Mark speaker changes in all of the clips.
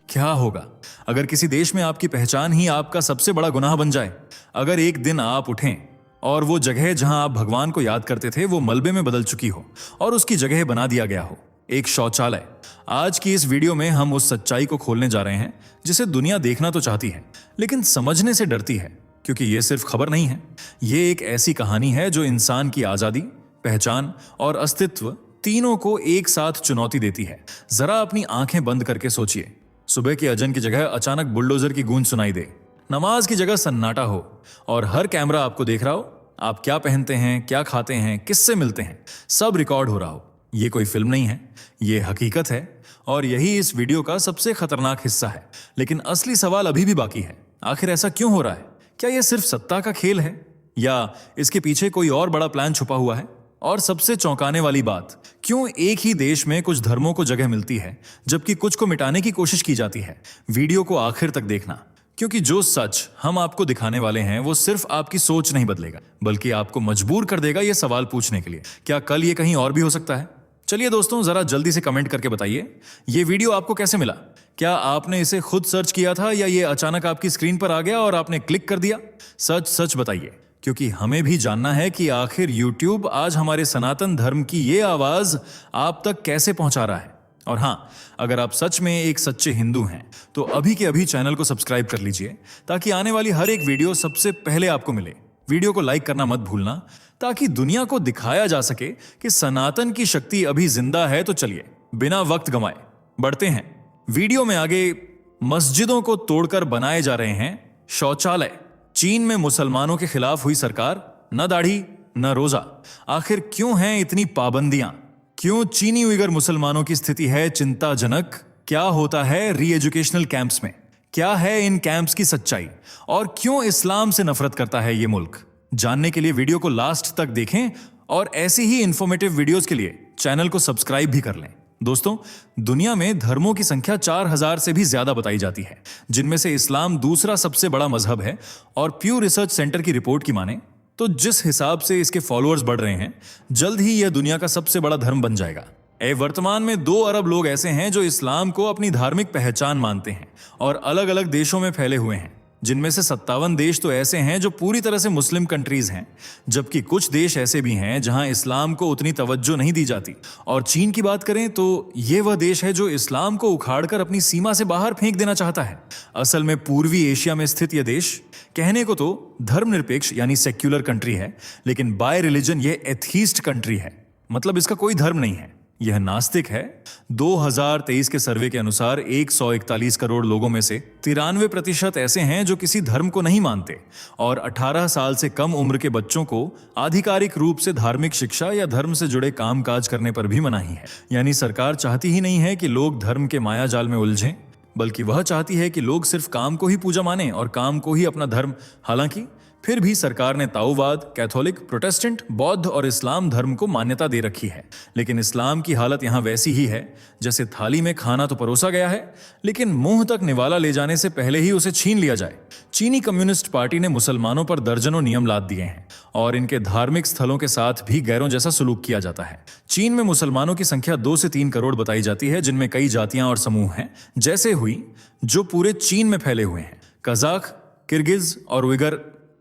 Speaker 1: क्या होगा अगर किसी देश में आपकी पहचान ही आपका सबसे बड़ा गुनाह बन जाए? अगर एक दिन आप उठें और वो जगह जहां आप भगवान को याद करते थे वो मलबे में बदल चुकी हो और उसकी जगह बना दिया गया हो एक शौचालय। आज की इस वीडियो में हम उस सच्चाई को खोलने जा रहे हैं जिसे दुनिया देखना तो चाहती है लेकिन समझने से डरती है, क्योंकि ये सिर्फ खबर नहीं है, ये एक ऐसी कहानी है जो इंसान की आजादी, पहचान और अस्तित्व तीनों को एक साथ चुनौती देती है। जरा अपनी आंखें बंद करके सोचिए, सुबह की अजन की जगह अचानक बुलडोजर की गूंज सुनाई दे, नमाज की जगह सन्नाटा हो और हर कैमरा आपको देख रहा हो। आप क्या पहनते हैं, क्या खाते हैं, किससे मिलते हैं, सब रिकॉर्ड हो रहा हो। ये कोई फिल्म नहीं है, ये हकीकत है और यही इस वीडियो का सबसे खतरनाक हिस्सा है। लेकिन असली सवाल अभी भी बाकी है, आखिर ऐसा क्यों हो रहा है? क्या यह सिर्फ सत्ता का खेल है या इसके पीछे कोई और बड़ा प्लान छुपा हुआ है? और सबसे चौंकाने वाली बात, क्यों एक ही देश में कुछ धर्मों को जगह मिलती है जबकि कुछ को मिटाने की कोशिश की जाती है? वीडियो को आखिर तक देखना, क्योंकि जो सच हम आपको दिखाने वाले हैं वो सिर्फ आपकी सोच नहीं बदलेगा बल्कि आपको मजबूर कर देगा ये सवाल पूछने के लिए, क्या कल ये कहीं और भी हो सकता है? चलिए दोस्तों, जरा जल्दी से कमेंट करके बताइए ये वीडियो आपको कैसे मिला। क्या आपने इसे खुद सर्च किया था या ये अचानक आपकी स्क्रीन पर आ गया और आपने क्लिक कर दिया? सच सच बताइए, क्योंकि हमें भी जानना है कि आखिर YouTube आज हमारे सनातन धर्म की ये आवाज आप तक कैसे पहुंचा रहा है। और हाँ, अगर आप सच में एक सच्चे हिंदू हैं तो अभी के अभी चैनल को सब्सक्राइब कर लीजिए ताकि आने वाली हर एक वीडियो सबसे पहले आपको मिले। वीडियो को लाइक करना मत भूलना ताकि दुनिया को दिखाया जा सके कि सनातन की शक्ति अभी जिंदा है। तो चलिए बिना वक्त गंवाए बढ़ते हैं वीडियो में आगे। मस्जिदों को तोड़कर बनाए जा रहे हैं शौचालय। चीन में मुसलमानों के खिलाफ हुई सरकार, न दाढ़ी न रोजा। आखिर क्यों हैं इतनी पाबंदियां? क्यों चीनी उइगर मुसलमानों की स्थिति है चिंताजनक? क्या होता है री एजुकेशनल कैंप्स में? क्या है इन कैंप्स की सच्चाई? और क्यों इस्लाम से नफरत करता है ये मुल्क? जानने के लिए वीडियो को लास्ट तक देखें और ऐसी ही इंफॉर्मेटिव वीडियोस के लिए चैनल को सब्सक्राइब भी कर लें। दोस्तों, दुनिया में धर्मों की संख्या 4000 से भी ज्यादा बताई जाती है, जिनमें से इस्लाम दूसरा सबसे बड़ा मजहब है। और प्यू रिसर्च सेंटर की रिपोर्ट की माने तो जिस हिसाब से इसके फॉलोअर्स बढ़ रहे हैं, जल्द ही यह दुनिया का सबसे बड़ा धर्म बन जाएगा। वर्तमान में 2 अरब लोग ऐसे हैं जो इस्लाम को अपनी धार्मिक पहचान मानते हैं और अलग अलग देशों में फैले हुए हैं, जिनमें से 57 देश तो ऐसे हैं जो पूरी तरह से मुस्लिम कंट्रीज हैं, जबकि कुछ देश ऐसे भी हैं जहां इस्लाम को उतनी तवज्जो नहीं दी जाती। और चीन की बात करें तो ये वह देश है जो इस्लाम को उखाड़कर अपनी सीमा से बाहर फेंक देना चाहता है। असल में पूर्वी एशिया में स्थित यह देश कहने को तो धर्मनिरपेक्ष यानी सेक्युलर कंट्री है, लेकिन बाय रिलीजन ये एथीस्ट कंट्री है। मतलब इसका कोई धर्म नहीं है, यह नास्तिक है। 2023 के सर्वे के अनुसार 141 करोड़ लोगों में से 93% ऐसे हैं जो किसी धर्म को नहीं मानते और 18 साल से कम उम्र के बच्चों को आधिकारिक रूप से धार्मिक शिक्षा या धर्म से जुड़े कामकाज करने पर भी मनाही है। यानी सरकार चाहती ही नहीं है कि लोग धर्म के माया जाल में उलझें, बल्कि वह चाहती है कि लोग सिर्फ काम को ही पूजा माने और काम को ही अपना धर्म। हालांकि फिर भी सरकार ने ताओवाद, कैथोलिक, प्रोटेस्टेंट, बौद्ध और इस्लाम धर्म को मान्यता दे रखी है। लेकिन इस्लाम की हालत यहाँ वैसी ही है जैसे थाली में खाना तो परोसा गया है, लेकिन मुंह तक निवाला ले जाने से पहले ही उसे छीन लिया जाए। चीनी कम्युनिस्ट पार्टी ने मुसलमानों पर दर्जनों नियम लाद दिए हैं और इनके धार्मिक स्थलों के साथ भी गैरों जैसा सुलूक किया जाता है। चीन में मुसलमानों की संख्या 2 से 3 करोड़ बताई जाती है, जिनमें कई जातियां और समूह हैं, जैसे हुई जो पूरे चीन में फैले हुए हैं। कजाक, किर्गिज और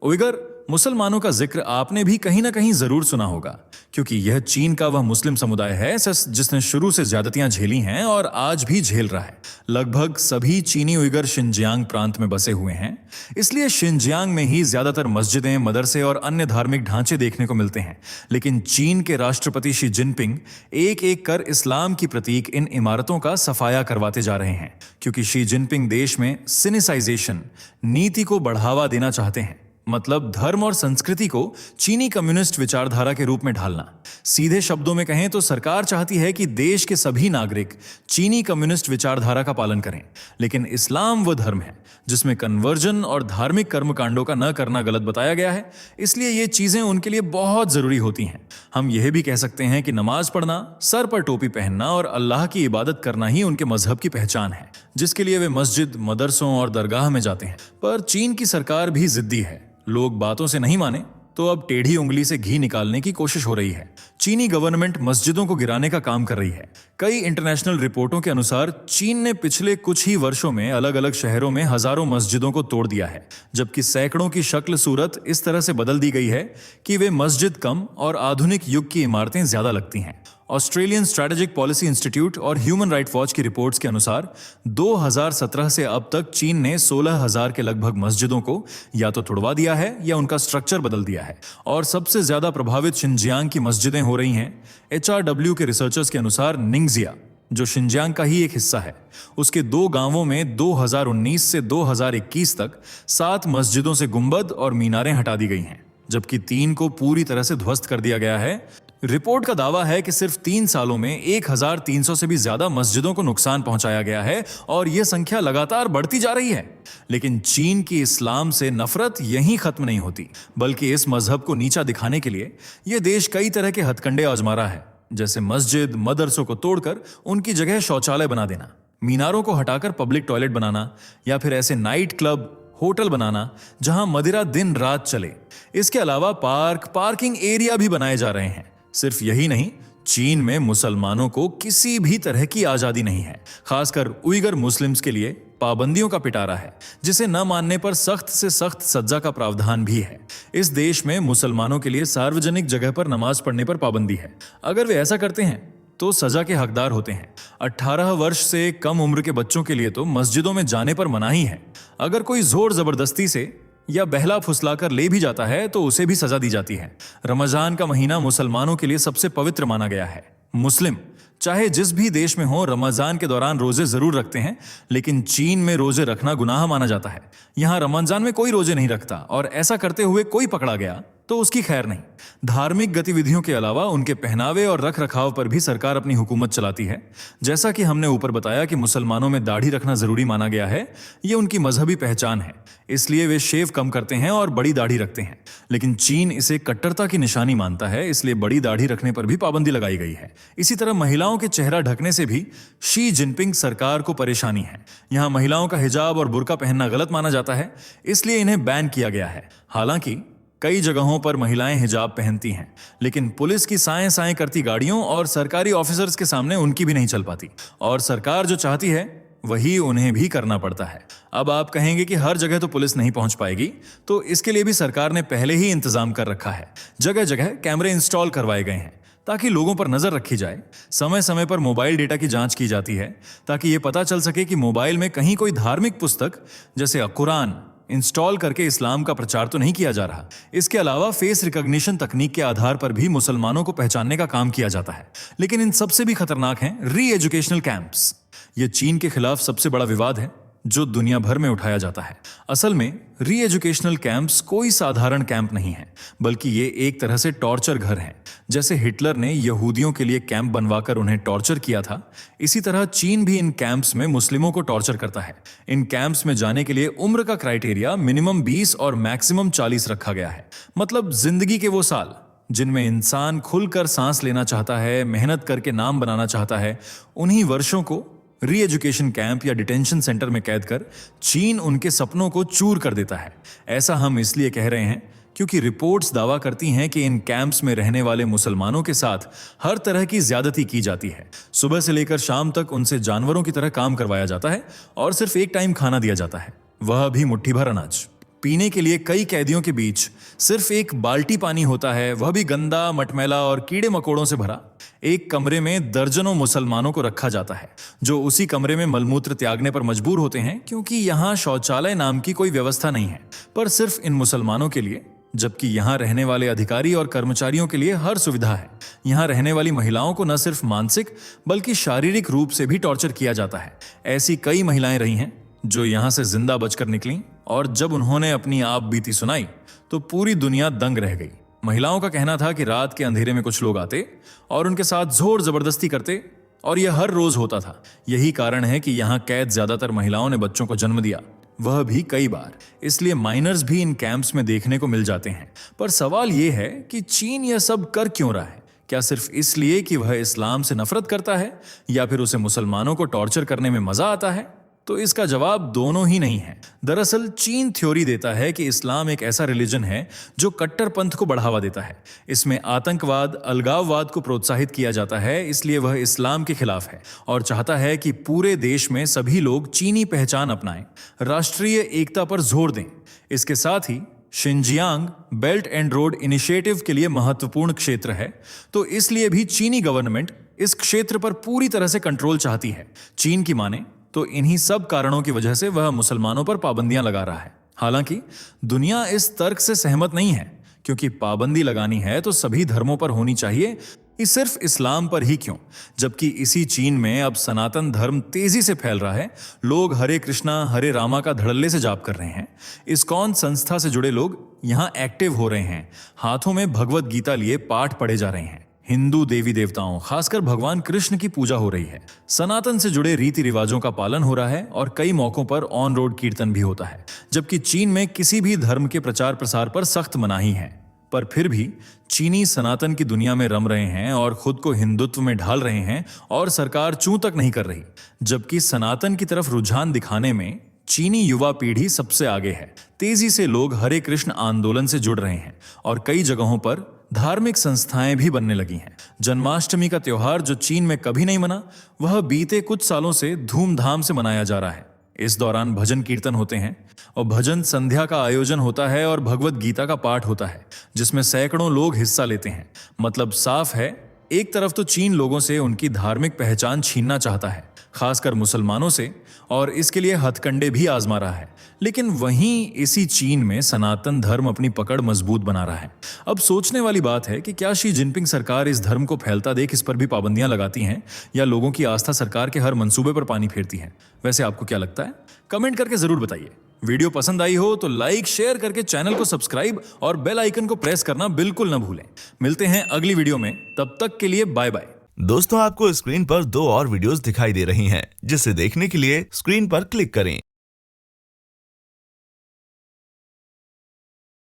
Speaker 1: उइगर मुसलमानों का जिक्र आपने भी कहीं ना कहीं जरूर सुना होगा, क्योंकि यह चीन का वह मुस्लिम समुदाय है जिसने शुरू से ज्यादतियां झेली हैं और आज भी झेल रहा है। लगभग सभी चीनी उइगर शिनजियांग प्रांत में बसे हुए हैं, इसलिए शिनजियांग में ही ज्यादातर मस्जिदें, मदरसे और अन्य धार्मिक ढांचे देखने को मिलते हैं। लेकिन चीन के राष्ट्रपति शी जिनपिंग एक एक कर इस्लाम की प्रतीक इन इमारतों का सफाया करवाते जा रहे हैं, क्योंकि शी जिनपिंग देश में सिनिसाइजेशन नीति को बढ़ावा देना चाहते हैं। मतलब धर्म और संस्कृति को चीनी कम्युनिस्ट विचारधारा के रूप में ढालना। सीधे शब्दों में कहें तो सरकार चाहती है कि देश के सभी नागरिक चीनी कम्युनिस्ट विचारधारा का पालन करें। लेकिन इस्लाम वह धर्म है जिसमें कन्वर्जन और धार्मिक कर्मकांडों का न करना गलत बताया गया है, इसलिए ये चीजें उनके लिए बहुत जरूरी होती हैं। हम यह भी कह सकते हैं कि नमाज पढ़ना, सर पर टोपी पहनना और अल्लाह की इबादत करना ही उनके मजहब की पहचान है, जिसके लिए वे मस्जिद, मदरसों और दरगाह में जाते हैं। पर चीन की सरकार भी जिद्दी है। लोग बातों से नहीं माने तो अब टेढ़ी उंगली से घी निकालने की कोशिश हो रही है। चीनी गवर्नमेंट मस्जिदों को गिराने का काम कर रही है। कई इंटरनेशनल रिपोर्टों के अनुसार चीन ने पिछले कुछ ही वर्षों में अलग अलग शहरों में हजारों मस्जिदों को तोड़ दिया है, जबकि सैकड़ों की शक्ल सूरत इस तरह से बदल दी गई है कि वे मस्जिद कम और आधुनिक युग की इमारतें ज्यादा लगती हैं। ऑस्ट्रेलियन स्ट्रेटेजिक पॉलिसी इंस्टीट्यूट और ह्यूमन राइट वॉच की रिपोर्ट्स के अनुसार 2017 से अब तक चीन ने 16,000 के लगभग मस्जिदों को या तो तोड़वा दिया है या उनका स्ट्रक्चर बदल दिया है, और सबसे ज्यादा प्रभावित शिनजियांग की मस्जिदें हो रही हैं। HRW के रिसर्चर्स के अनुसार निंगजिया, जो शिनजियांग का ही एक हिस्सा है, उसके 2 गांवों में 2019 से 2021 तक 7 मस्जिदों से गुंबद और मीनारें हटा दी गई हैं, जबकि 3 को पूरी तरह से ध्वस्त कर दिया गया है। रिपोर्ट का दावा है कि सिर्फ 3 सालों में 1300 से भी ज्यादा मस्जिदों को नुकसान पहुंचाया गया है और यह संख्या लगातार बढ़ती जा रही है। लेकिन चीन की इस्लाम से नफरत यहीं खत्म नहीं होती, बल्कि इस मजहब को नीचा दिखाने के लिए यह देश कई तरह के हथकंडे आजमा रहा है, जैसे मस्जिद मदरसों को तोड़कर उनकी जगह शौचालय बना देना, मीनारों को हटाकर पब्लिक टॉयलेट बनाना, या फिर ऐसे नाइट क्लब होटल बनाना जहां मदिरा दिन रात चले। इसके अलावा पार्किंग एरिया भी बनाए जा रहे हैं। सिर्फ यही नहीं, चीन में मुसलमानों को किसी भी तरह की आजादी नहीं है। खासकर उइगर मुस्लिम्स के लिए पाबंदियों का पिटारा है, जिसे न मानने पर सख्त से सख्त सजा का प्रावधान भी है। इस देश में मुसलमानों के लिए सार्वजनिक जगह पर नमाज पढ़ने पर पाबंदी है। अगर वे ऐसा करते हैं तो सजा के हकदार होते हैं। 18 वर्ष से कम उम्र के बच्चों के लिए तो मस्जिदों में जाने पर मनाही है। अगर कोई जोर जबरदस्ती से या बहला फुसलाकर ले भी जाता है तो उसे भी सजा दी जाती है। रमजान का महीना मुसलमानों के लिए सबसे पवित्र माना गया है। मुस्लिम चाहे जिस भी देश में हो, रमजान के दौरान रोजे जरूर रखते हैं, लेकिन चीन में रोजे रखना गुनाह माना जाता है। यहां रमजान में कोई रोजे नहीं रखता, और ऐसा करते हुए कोई पकड़ा गया तो उसकी खैर नहीं। धार्मिक गतिविधियों के अलावा उनके पहनावे और रख रखाव पर भी सरकार अपनी हुकूमत चलाती है। जैसा कि हमने ऊपर बताया कि मुसलमानों में दाढ़ी रखना जरूरी माना गया है, ये उनकी मजहबी पहचान है, इसलिए वे शेव कम करते हैं और बड़ी दाढ़ी रखते हैं। लेकिन चीन इसे कट्टरता की निशानी मानता है, इसलिए बड़ी दाढ़ी रखने पर भी पाबंदी लगाई गई है। इसी तरह महिलाओं के चेहरा ढकने से भी शी जिनपिंग सरकार को परेशानी है। यहाँ महिलाओं का हिजाब और बुर्का पहनना गलत माना जाता है, इसलिए इन्हें बैन किया गया है। हालांकि कई जगहों पर महिलाएं हिजाब पहनती हैं, लेकिन पुलिस की साएं साएं करती गाड़ियों और सरकारी ऑफिसर्स के सामने उनकी भी नहीं चल पाती, और सरकार जो चाहती है वही उन्हें भी करना पड़ता है। अब आप कहेंगे कि हर जगह तो पुलिस नहीं पहुंच पाएगी, तो इसके लिए भी सरकार ने पहले ही इंतजाम कर रखा है। जगह जगह कैमरे इंस्टॉल करवाए गए हैं ताकि लोगों पर नजर रखी जाए। समय समय पर मोबाइल डेटा की जांच की जाती है ताकि ये पता चल सके कि मोबाइल में कहीं कोई धार्मिक पुस्तक जैसे कुरान इंस्टॉल करके इस्लाम का प्रचार तो नहीं किया जा रहा। इसके अलावा फेस रिकॉग्निशन तकनीक के आधार पर भी मुसलमानों को पहचानने का काम किया जाता है। लेकिन इन सबसे भी खतरनाक हैं री एजुकेशनल कैंप्स। ये चीन के खिलाफ सबसे बड़ा विवाद है जो दुनिया भर में उठाया जाता है। असल में री एजुकेशनल कैंप्स कोई साधारण कैंप नहीं है, बल्कि ये एक तरह से टॉर्चर घर हैं। जैसे हिटलर ने यहूदियों के लिए कैंप बनवाकर उन्हें टॉर्चर किया था, इसी तरह चीन भी इन कैंप्स में मुस्लिमों को टॉर्चर करता है। इन कैंप्स में जाने के लिए उम्र का क्राइटेरिया मिनिमम 20 और मैक्सिमम 40 रखा गया है। मतलब जिंदगी के वो साल जिनमें इंसान खुलकर सांस लेना चाहता है, मेहनत करके नाम बनाना चाहता है, उन्हीं वर्षों को री एजुकेशन कैंप या डिटेंशन सेंटर में कैद कर चीन उनके सपनों को चूर कर देता है। ऐसा हम इसलिए कह रहे हैं क्योंकि रिपोर्ट्स दावा करती हैं कि इन कैंप्स में रहने वाले मुसलमानों के साथ हर तरह की ज्यादती की जाती है। सुबह से लेकर शाम तक उनसे जानवरों की तरह काम करवाया जाता है और सिर्फ एक टाइम खाना दिया जाता है, वह भी मुट्ठी भर अनाज। पीने के लिए कई कैदियों के बीच सिर्फ एक बाल्टी पानी होता है, वह भी गंदा, मटमैला और कीड़े मकोड़ों से भरा। एक कमरे में दर्जनों मुसलमानों को रखा जाता है जो उसी कमरे में मलमूत्र त्यागने पर मजबूर होते हैं, क्योंकि यहाँ शौचालय नाम की कोई व्यवस्था नहीं है, पर सिर्फ इन मुसलमानों के लिए, जबकि यहाँ रहने वाले अधिकारी और कर्मचारियों के लिए हर सुविधा है। यहाँ रहने वाली महिलाओं को न सिर्फ मानसिक बल्कि शारीरिक रूप से भी टॉर्चर किया जाता है। ऐसी कई महिलाएं रही हैं जो यहाँ से जिंदा बचकर निकलीं, और जब उन्होंने अपनी आप बीती सुनाई तो पूरी दुनिया दंग रह गई। महिलाओं का कहना था कि रात के अंधेरे में कुछ लोग आते और उनके साथ जोर जबरदस्ती करते, और यह हर रोज होता था। यही कारण है कि यहाँ कैद ज्यादातर महिलाओं ने बच्चों को जन्म दिया, वह भी कई बार। इसलिए माइनर्स भी इन कैंप्स में देखने को मिल जाते हैं। पर सवाल यह है कि चीन यह सब कर क्यों रहा है? क्या सिर्फ इसलिए कि वह इस्लाम से नफरत करता है, या फिर उसे मुसलमानों को टॉर्चर करने में मजा आता है? तो इसका जवाब दोनों ही नहीं है। दरअसल चीन थ्योरी देता है कि इस्लाम एक ऐसा रिलीजन है जो कट्टरपंथ को बढ़ावा देता है। इसमें आतंकवाद, अलगाववाद को प्रोत्साहित किया जाता है, इसलिए वह इस्लाम के खिलाफ है और चाहता है कि पूरे देश में सभी लोग चीनी पहचान अपनाएं, राष्ट्रीय एकता पर जोर दें। इसके साथ ही Xinjiang belt and road initiative के लिए महत्वपूर्ण क्षेत्र है, तो इसलिए भी चीनी गवर्नमेंट इस क्षेत्र पर पूरी तरह से कंट्रोल चाहती है। चीन की माने तो इन्हीं सब कारणों की वजह से वह मुसलमानों पर पाबंदियां लगा रहा है। हालांकि दुनिया इस तर्क से सहमत नहीं है, क्योंकि पाबंदी लगानी है तो सभी धर्मों पर होनी चाहिए, ये सिर्फ इस्लाम पर ही क्यों? जबकि इसी चीन में अब सनातन धर्म तेजी से फैल रहा है। लोग हरे कृष्णा हरे रामा का धड़ल्ले से जाप कर रहे हैं। इस्कॉन संस्था से जुड़े लोग यहाँ एक्टिव हो रहे हैं, हाथों में भगवत गीता लिए पाठ पढ़े जा रहे हैं। हिंदू देवी देवताओं, खासकर भगवान कृष्ण की पूजा हो रही है। सनातन से जुड़े रीति रिवाजों का पालन हो रहा है और कई मौकों पर ऑन रोड कीर्तन भी होता है। जबकि चीन में किसी भी धर्म के प्रचार प्रसार पर सख्त मनाही है, पर फिर भी चीनी सनातन की दुनिया में रम रहे हैं और खुद को हिंदुत्व में ढाल रहे हैं और सरकार चूं तक नहीं कर रही। जबकि सनातन की तरफ रुझान दिखाने में चीनी युवा पीढ़ी सबसे आगे है। तेजी से लोग हरे कृष्ण आंदोलन से जुड़ रहे हैं और कई जगहों पर धार्मिक संस्थाएं भी बनने लगी हैं। जन्माष्टमी का त्योहार जो चीन में कभी नहीं मना, वह बीते कुछ सालों से धूमधाम से मनाया जा रहा है। इस दौरान भजन कीर्तन होते हैं और भजन संध्या का आयोजन होता है और भगवत गीता का पाठ होता है, जिसमें सैकड़ों लोग हिस्सा लेते हैं। मतलब साफ है, एक तरफ तो चीन लोगों से उनकी धार्मिक पहचान छीनना चाहता है, खासकर मुसलमानों से, और इसके लिए हथकंडे भी आजमा रहा है। लेकिन वहीं इसी चीन में सनातन धर्म अपनी पकड़ मजबूत बना रहा है। अब सोचने वाली बात है कि क्या शी जिनपिंग सरकार इस धर्म को फैलता देख इस पर भी पाबंदियां लगाती हैं, या लोगों की आस्था सरकार के हर मंसूबे पर पानी फेरती है? वैसे आपको क्या लगता है? कमेंट करके जरूर बताइए। वीडियो पसंद आई हो तो लाइक शेयर करके चैनल को सब्सक्राइब और बेल आइकन को प्रेस करना बिल्कुल न भूलें। मिलते हैं अगली वीडियो में, तब तक के लिए बाय बाय।
Speaker 2: दोस्तों, आपको स्क्रीन पर 2 और वीडियोस दिखाई दे रही हैं, जिसे देखने के लिए स्क्रीन पर क्लिक करें।